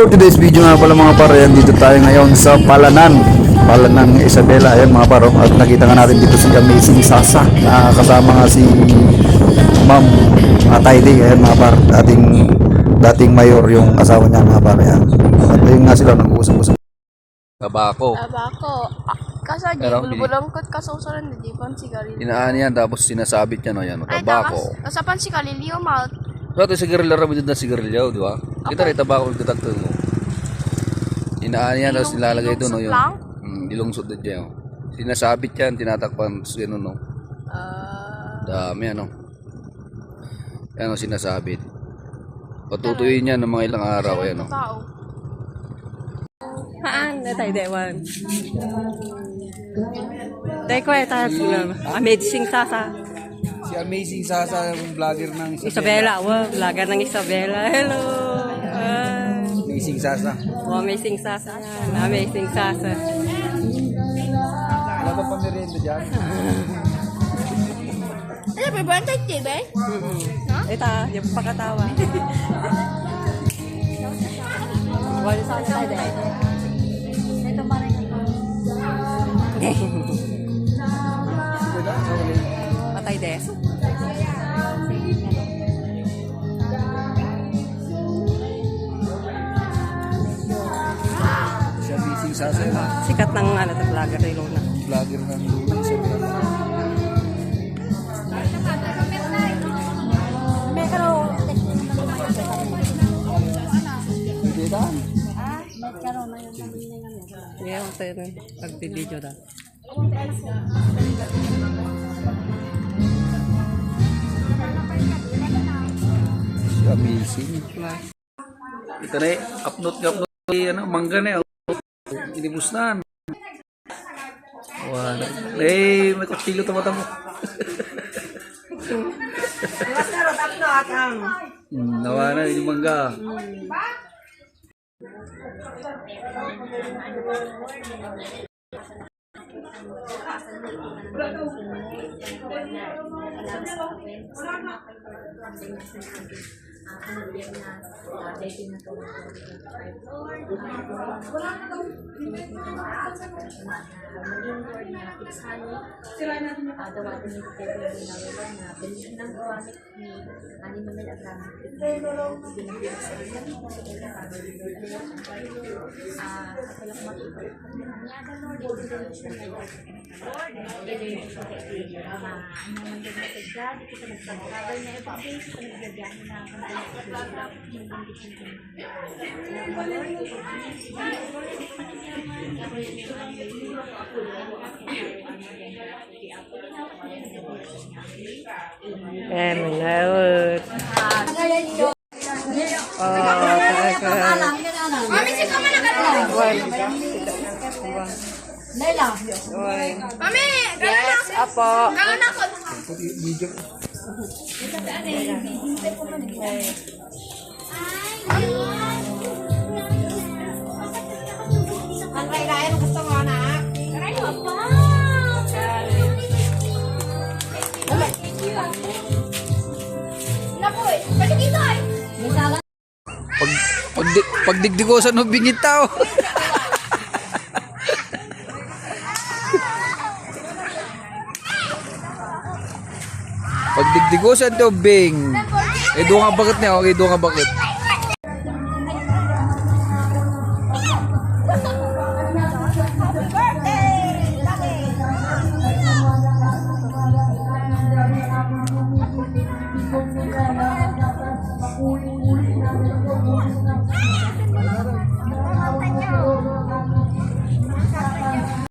For today's video nga pala mga par, ayan, dito tayo ngayon sa Palanan Isabela, ayan mga par, at nakita nga natin dito si Amazing Sasa, kasama nga si Ma'am Atayde, ayan mga par, dating mayor yung asawa niya mga par, ayan. At ayun nga sila nag-uusap-usap. Tabako. Kasa di Pero, bulbulangkot kasausaran di pan sigarilyo. Inaan yan, tapos sinasabit yan, ayan, tabako. Kasapan sigarilyo mal. So, ito sigarilyo rin din na sigarilyo, di ba? Kita rin tabako nagtatakto mo. Inaan yan, tapos nilalagay doon, no, yun. Dilungsod din dyan. Sinasabit yan, tinatakpan, tapos gano'n, no. Dami, ano. Yan, no, sinasabit. Patutuyin yan ng mga ilang araw, ayan, no. Haan, natay dewan. Day ko ay tayo Amazing Sasa. Si Amazing Sasa, yung vlogger ng Isabela, vlogger ng Isabela. Hello. Amazing Sasa. Amazing Sasa. Amazing Sasa. Wala ba pa merienda dyan? Ano ba ba tayo tibe? Ito, yung pakatawa. Wala sa tayo day. Ito pa rin. Patay des. Si Amazing Sasa, yun. Sikat ng vlogger ni Luna. Vlogger ng Luna Isabela. Hindi ka? Yeah, tayo na. Pag-video da. Si Amazing. Ito na upload ano, mangga na inibus na. Wala. May kutsilyo tamata mo. Nawa na yung mangga. Mami si kama na Mami, Yes, apo. kalan ako. Ang kaya gusto mo na. Napoy, pwede kita ay. Pagdigdigosan ng bingit tao. Pagdigdigosan to bing. Doon nga bakit niya, okay, doon nga bakit.